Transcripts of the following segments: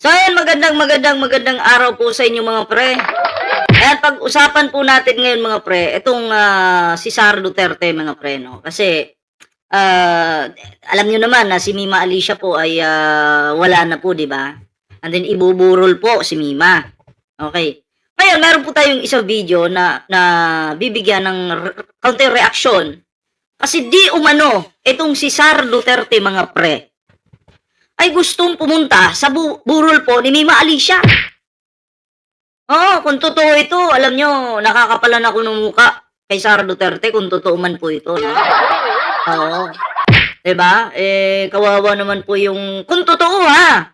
So ayan, magandang araw po sa inyo mga pre. Ayan, pag-usapan po natin ngayon mga pre, itong si Sara Duterte mga pre, no? Kasi alam niyo naman na si Mima Alicia po ay wala na po, di ba? And then ibuburol po si Mima. Okay. Ngayon, meron po tayong isang video na bibigyan ng counter reaction. Kasi di umano, itong si Sara Duterte mga pre, ay gustong pumunta sa burol po ni Mima Alicia. Oo, kung totoo ito, alam nyo, nakakapalan ako ng muka kay Sara Duterte kung totoo man po ito, no? Oo. Diba? Kawawa naman po yung, kung totoo ha,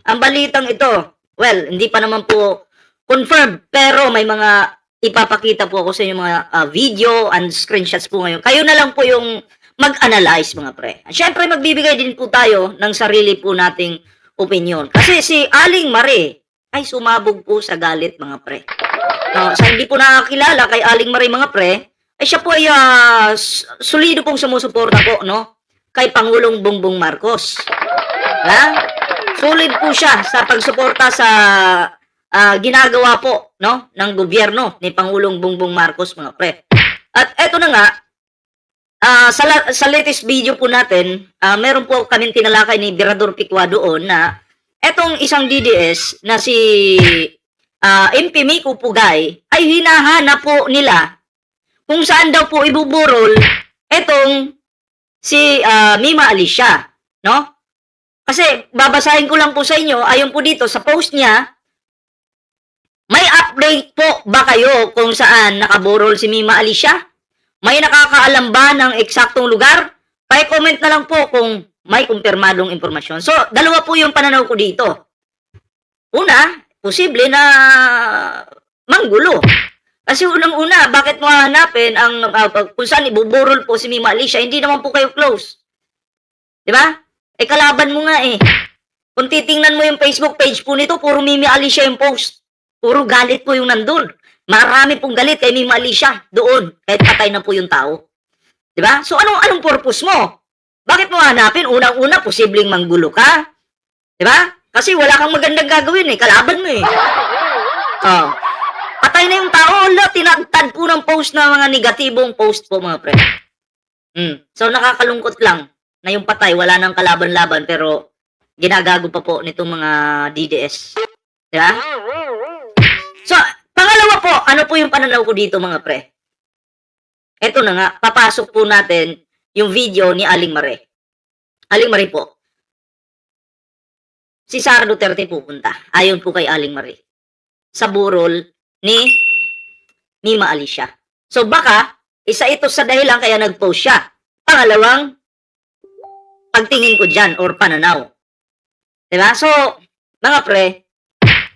ang balitang ito, well, hindi pa naman po confirmed, pero may mga ipapakita po ako sa inyo mga video and screenshots po ngayon. Kayo na lang po yung mag-analyze mga pre. Siyempre, magbibigay din po tayo ng sarili po nating opinion. Kasi si Aling Marie ay sumabog po sa galit mga pre. Sa hindi po nakakilala kay Aling Marie mga pre, ay siya po ay solido pong sumusuporta po, no? Kay Pangulong Bongbong Marcos. Ha? Solid po siya sa pagsuporta sa ginagawa po, no, ng gobyerno ni Pangulong Bongbong Marcos mga pre. At eto na nga, sa latest video po natin, meron po kaming tinalakay ni Birador Pikwa doon na etong isang DDS na si MP Miko Pugay ay hinahanap po nila kung saan daw po ibuburol etong si Mima Alicia, no? Kasi babasahin ko lang po sa inyo, ayon po dito sa post niya, may update po ba kayo kung saan nakaburol si Mima Alicia? May nakakaalam ba ng eksaktong lugar? Pa-comment na lang po kung may kumpirmadong impormasyon. So, dalawa po yung pananaw ko dito. Una, posible na manggulo. Kasi unang-una, bakit mo hahanapin ang kung saan ibuburol po si Mima Alicia? Hindi naman po kayo close. Di ba? Kalaban mo nga eh. Kung titingnan mo yung Facebook page po nito, puro Mima Alicia yung post. Puro galit po yung nandun. Marami pong galit kay Mima Alicia doon, kahit patay na po yung tao. 'Di ba? So anong purpose mo? Bakit mo hanapin? Unang-una, posibleng manggulo ka. 'Di ba? Kasi wala kang magandang gagawin eh, kalaban mo eh. Oh. Patay na yung tao, tinagtad po ng post na mga negatibong post po mga pre. So nakakalungkot lang na yung patay, wala nang kalaban-laban, pero ginagago pa po nitong mga DDS. 'Di ba? So, pangalawa po, ano po yung pananaw ko dito mga pre? Ito na nga, papasok po natin yung video ni Aling Marie. Aling Marie po, si Sara Duterte pupunta, ayon po kay Aling Marie, sa burol ni Mima Alicia. So baka, isa ito sa dahilan kaya nag-post siya. Pangalawang, pagtingin ko dyan or pananaw. Diba? So, mga pre,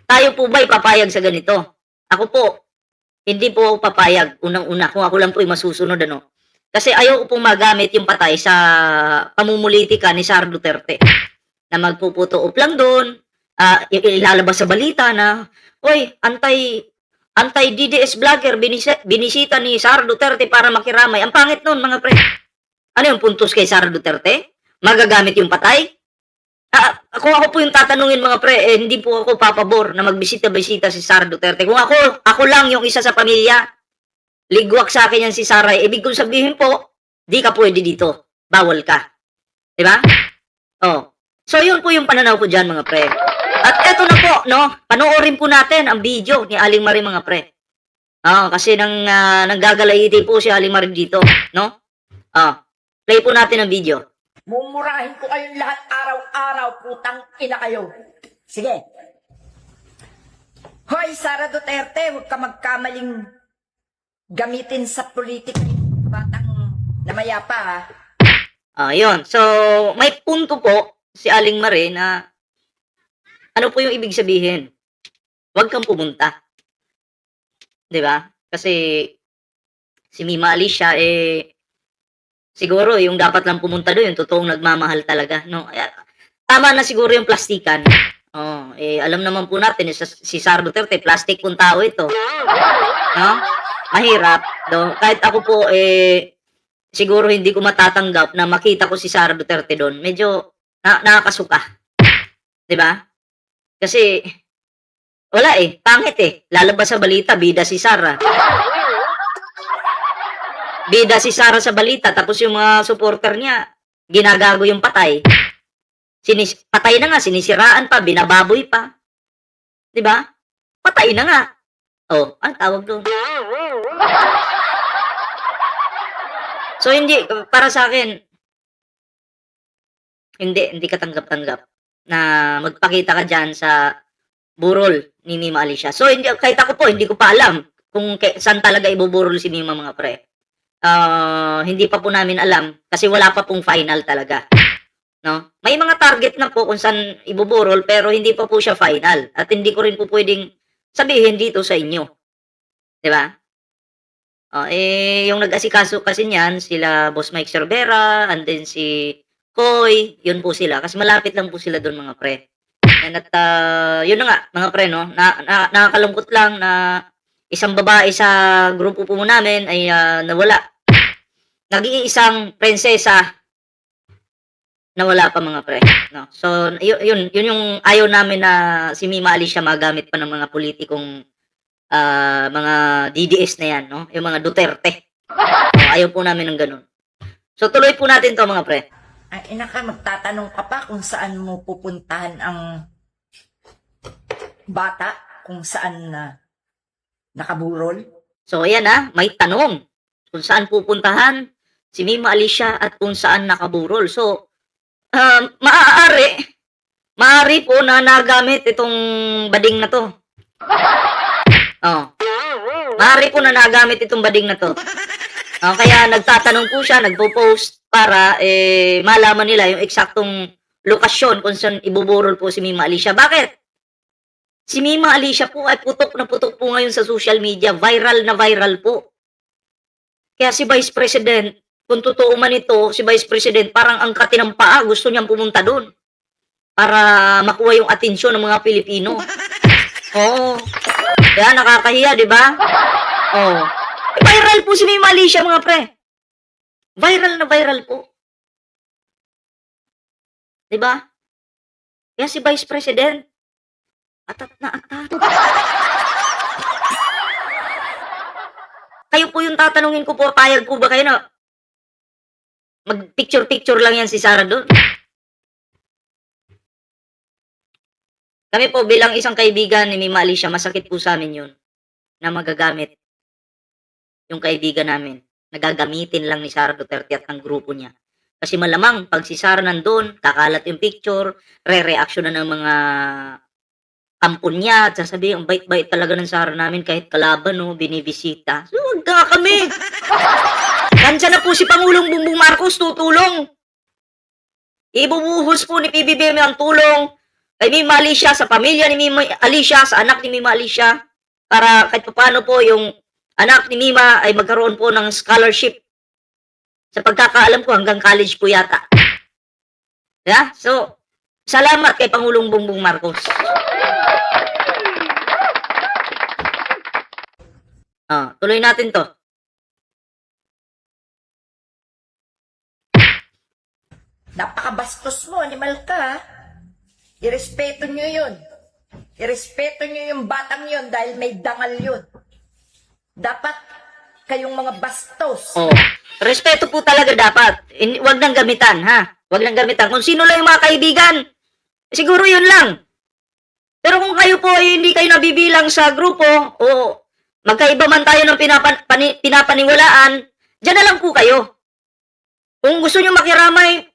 tayo po ba ipapayag sa ganito? Ako po, hindi po ako papayag unang-una kung ako lang po ay masusunod ano. Kasi ayaw ko pong magamit yung patay sa pamumulitika ni Sara Duterte. Na magpuputo-up lang doon, ilalabas sa balita na, oy, anti-DDS vlogger, binisita ni Sara Duterte para makiramay. Ang pangit nun mga pre. Ano yung puntos kay Sara Duterte? Magagamit yung patay? Kung ako po yung tatanungin mga pre, hindi po ako papabor na magbisita-bisita si Sara Duterte. Kung ako lang yung isa sa pamilya, ligwak sa akin yan si Sara, ibig kong sabihin po, di ka pwede dito. Bawal ka. Diba? Oh. So, yun po yung pananaw ko dyan mga pre. At eto na po, no? Panoorin po natin ang video ni Aling Marie mga pre. Kasi nanggagalaiti po si Aling Marie dito, no? Play po natin ang video. Mumurahin ko kayong lahat araw-araw, putang ina kayo. Sige. Hoy, Sara Duterte, huwag ka magkamaling gamitin sa politika yung batang namayapa, ha? Yun. So, may punto po si Aling Marie na ano po yung ibig sabihin? Huwag kang pumunta. 'Di ba? Kasi si Mima Alicia siguro yung dapat lang pumunta doon yung totoong nagmamahal talaga, no? Tama na siguro yung plastikan. Alam naman po natin si Sara Duterte, plastic pong tao ito. No? Mahirap, no? Kahit ako po siguro hindi ko matatanggap na makita ko si Sara Duterte doon. Medyo nakakasuka. 'Di ba? Kasi, wala eh, pangit eh. Lalabas sa balita, bida si Sara. Bida si Sara sa balita, tapos yung mga supporter niya, ginagago yung patay. Patay na nga, sinisiraan pa, binababoy pa. 'Di ba? Patay na nga. Oh, ang tawag doon. So hindi para sa akin hindi katanggap-tanggap na magpakita ka diyan sa burol ni Mima Alicia. So hindi kahit ako po hindi ko pa alam kung saan talaga ibuburol si Mima mga pre. Hindi pa po namin alam kasi wala pa pong final talaga. No? May mga target na po kung saan ibuburol pero hindi pa po siya final at hindi ko rin po pwedeng sabihin dito sa inyo. 'Di ba? Yung nag-asikaso kasi niyan sila Boss Mike Cervera and then si Koy, yun po sila kasi malapit lang po sila doon mga pre. And at yun na nga mga pre no, nakakalungkot lang na isang babae sa grupo po namin ay nawala. Nag-iisang prinsesa nawala pa mga pre, no. So yun yung ayaw namin na si Mima Alicia magamit pa ng mga politikong mga DDS na yan, no? Yung mga Duterte. Ayaw po namin ng ganun. So, tuloy po natin to mga pre. Ay, ina ka, magtatanong ka pa kung saan mo pupuntahan ang bata, kung saan nakaburol. So, ayan may tanong. Kung saan pupuntahan si Mima Alicia at kung saan nakaburol. So, maaari po na nagamit itong bading na to. Maaari po na nagamit itong bading na to. Kaya nagtatanong po siya, nagpo-post para malaman nila yung eksaktong lokasyon kung saan ibuburol po si Mima Alicia. Bakit? Si Mima Alicia po ay putok na putok po ngayon sa social media. Viral na viral po. Kaya si Vice President, kung totoo man ito, si Vice President parang ang ng paa, gusto niyang pumunta doon para makuha yung atensyon ng mga Pilipino. Oo. Kaya nakakahiya, di ba? Viral po si Mima Alicia, mga pre. Viral na viral po. Di ba? Kaya si Vice President, atat na atat. Kayo po yung tatanungin ko po, payag po ba kayo na mag-picture-picture lang yan si Sara doon? Kami po bilang isang kaibigan ni Mima Alicia, masakit po sa amin yun na magagamit yung kaibigan namin. Nagagamitin lang ni Sara Duterte at ang grupo niya. Kasi malamang pag si Sara nandun, kakalat yung picture, re-reaction na ng mga kampon niya at sasabihin, ang bait-bait talaga ng Sara namin kahit kalaban, no, binibisita. So, wag nga kami. Nandiyan na po si Pangulong Bongbong Marcos, tutulong. Ibubuhos po ni PBBM ang tulong kay Mima Alicia, sa pamilya ni Mima Alicia, sa anak ni Mima Alicia, para kahit paano po yung anak ni Mima ay magkaroon po ng scholarship. Sa pagkakaalam ko, hanggang college po yata. Yeah? So, salamat kay Pangulong Bongbong Marcos. Tuloy natin to. Napakabastos mo, animal ka, ha? Irespeto nyo yun. Irespeto nyo yung batang yun dahil may dangal yun. Dapat kayong mga bastos. Respeto po talaga dapat. Huwag nang gamitan, ha? Huwag nang gamitan. Kung sino lang yung mga kaibigan, siguro yun lang. Pero kung kayo po ay hindi kayo nabibilang sa grupo, o magkaiba man tayo ng pinapaniwalaan, dyan na lang po kayo. Kung gusto nyo makiramay,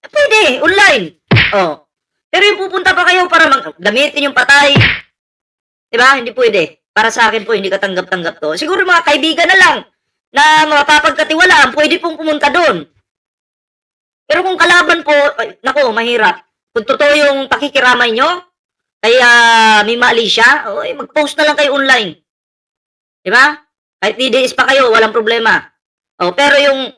pwede, online. Pero yung pupunta pa kayo para gamitin yung patay, diba? Hindi pwede. Para sa akin po, hindi katanggap-tanggap to. Siguro mga kaibigan na lang na mapapagkatiwalaan, pwede pong pumunta doon. Pero kung kalaban po, nako, mahirap. Kung totoo yung pakikiramay nyo, kaya Mima Alicia, mag-post na lang kayo online. Diba? Kahit DDS pa kayo, walang problema. Pero yung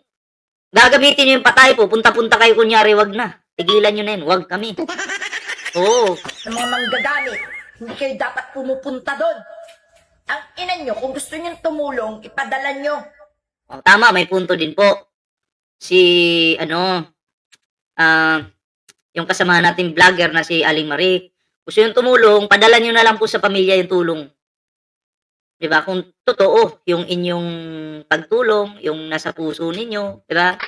gagamitin nyo yung patay po, punta-punta kayo kunyari, wag na. Tigilan nyo na yun, wag kami. Ng mga manggagamit, hindi kayo dapat pumupunta doon. Ang ina nyo, kung gusto nyo tumulong, ipadala nyo. Tama, may punto din po. Si, yung kasama nating vlogger na si Aling Marie, Gusto yung tumulong, padala nyo na lang po sa pamilya yung tulong. 'Di ba? Kung totoo yung inyong pagtulong, yung nasa puso ninyo, 'di ba?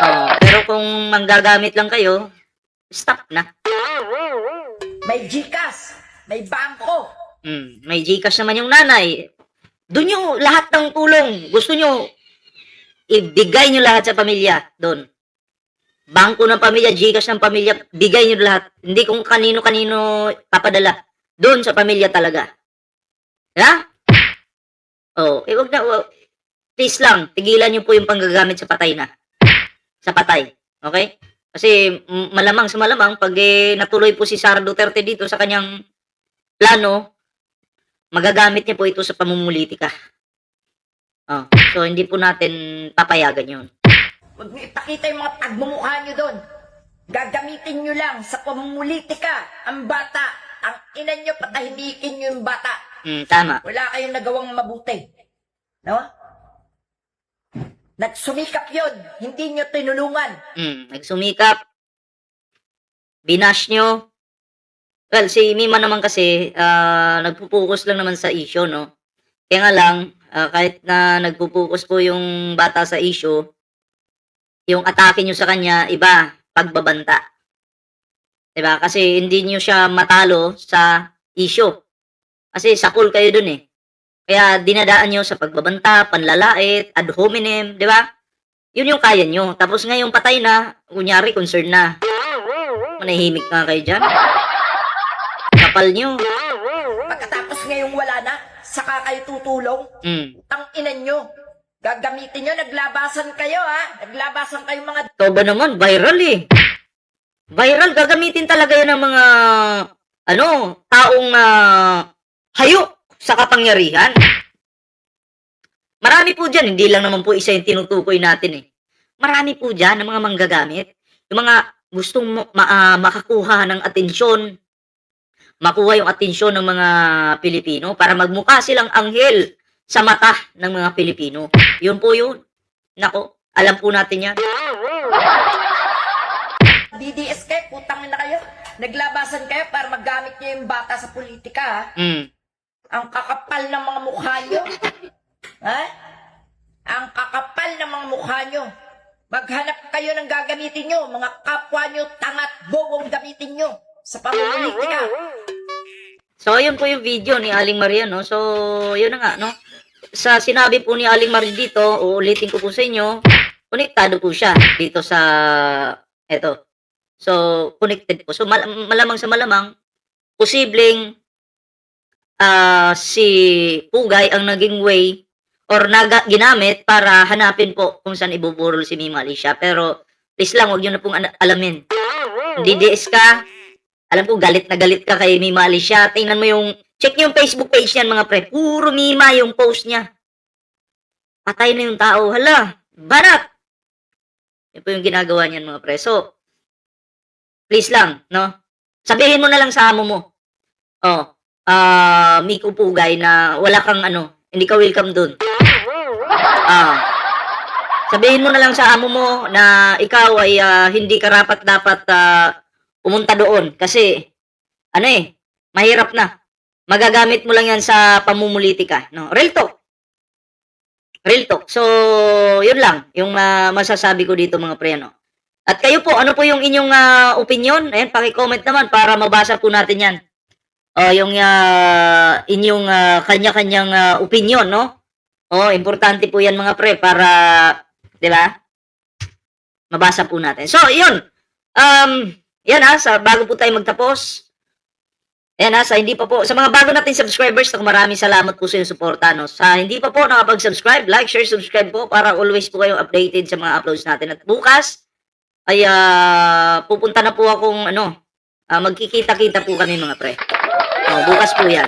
Oo, pero kung manggagamit lang kayo, stop na. May GCash, may bangko. May GCash naman yung nanay. Do'n yung lahat ng tulong, gusto nyo, ibigay nyo lahat sa pamilya, do'n. Bangko ng pamilya, GCash ng pamilya, bigay nyo lahat. Hindi kung kanino-kanino papadala. Do'n sa pamilya talaga. Ha? Oh, wag na, please lang, tigilan nyo po yung panggagamit sa patay na. Sa patay. Okay? Kasi malamang sa malamang, pag natuloy po si Sara Duterte dito sa kanyang plano, magagamit niya po ito sa pamumulitika. Oh, so hindi po natin papayagan yun. Huwag niyo ipakita yung mga pagmumukha niyo doon. Gagamitin niyo lang sa pamumulitika ang bata. Ang ina niyo, patahimikin niyo yung bata. Tama. Wala kayong nagawang mabuti. No? Nagsumikap yun. Hindi niyo tinulungan. Nagsumikap. Binash nyo. Well, si Mima naman kasi, nagpo-focus lang naman sa issue, no? Kaya nga lang, kahit na nagpo-focus po yung bata sa issue, yung atake nyo sa kanya, iba, pagbabanta. Diba? Kasi hindi nyo siya matalo sa issue. Kasi sakol kayo dun eh. Kaya dinadaan nyo sa pagbabanta, panlalait, ad hominem, di ba? Yun yung kaya nyo. Tapos ngayong patay na, kunyari, concern na. Manahimik nga kayo dyan. Kapal nyo. Pagkatapos ngayong wala na, saka kayo tutulong. Ang ina nyo. Gagamitin nyo, naglabasan kayo ha. Naglabasan kayo mga... Ikaw ba naman, viral eh. Viral, gagamitin talaga yan ng mga, taong hayok sa kapangyarihan. Marami po dyan, hindi lang naman po isa yung tinutukoy natin eh. Marami po dyan ng mga manggagamit. Yung mga gustong makakuha ng atensyon, makuha yung atensyon ng mga Pilipino para magmukha silang anghel sa mata ng mga Pilipino. Yun po yun. Nako, alam po natin yan. DDS kayo, putang na kayo. Naglabasan kayo para magamit nyo yung bata sa politika ha. Ang kakapal ng mga mukha nyo. Ha? Ang kakapal ng mga mukha nyo. Maghanap kayo ng gagamitin nyo. Mga kapwa nyo, tangat, bobong gamitin nyo sa pamumulitika. So, yun po yung video ni Aling Maria, no? So, yun na nga, no? Sa sinabi po ni Aling Maria dito, uulitin ko po sa inyo, konektado po siya dito sa, eto. So, connected po. So, malamang sa malamang, posibleng si Pugay ang naging way or ginamit para hanapin po kung saan ibuburol si Mima Alicia. Pero, please lang, huwag nyo na pong alamin. DDS ka, alam ko, galit na galit ka kay Mima Alicia. Tingnan mo yung, check nyo yung Facebook page niyan, mga pre. Puro Mima yung post niya. Patay na yung tao. Hala, barat! Yan po yung ginagawa niyan, mga pre. So, please lang, no? Sabihin mo na lang sa amo mo. Miko Pugay na wala kang hindi ka welcome dun. Sabihin mo na lang sa amo mo na ikaw ay hindi karapat dapat pumunta doon kasi mahirap na. Magagamit mo lang yan sa pamumulitika, no? Real talk. Real talk. So, yun lang yung masasabi ko dito, mga pre, no? At kayo po, ano po yung inyong opinion? Ayan, paki-comment naman para mabasa po natin yan. Yung inyong kanya-kanyang opinion, no? Importante po yan, mga pre, para, di ba? Mabasa po natin. So, yun. Yan bago po tayo magtapos. Ayan sa hindi pa po, sa mga bago nating subscribers, maraming salamat po sa inyong suporta, no? Sa hindi pa po nakapag-subscribe, like, share, subscribe po para always po kayong updated sa mga uploads natin. At bukas, ay pupunta na po akong magkikita-kita po kami, mga pre. Bukas po yan.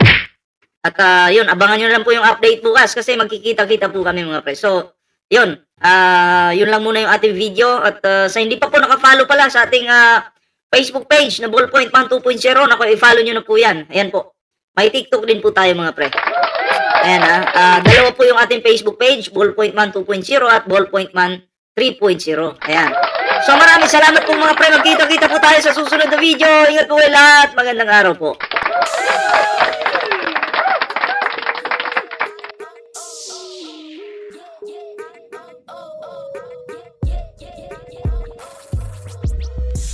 At yun, abangan nyo lang po yung update bukas kasi magkikita-kita po kami, mga pre. So, yun. Yun lang muna yung ating video. At sa hindi pa po nakafollow pala sa ating Facebook page na Ballpoint Man 2.0, i-follow nyo na po yan. Ayan po. May TikTok din po tayo, mga pre. Ayan dalawa po yung ating Facebook page, Ballpoint Man 2.0 at Ballpoint Man 3.0. Ayan. So maraming salamat po mga pre. Magkita-kita po tayo sa susunod na video. Ingat po kayo lahat. Magandang araw po.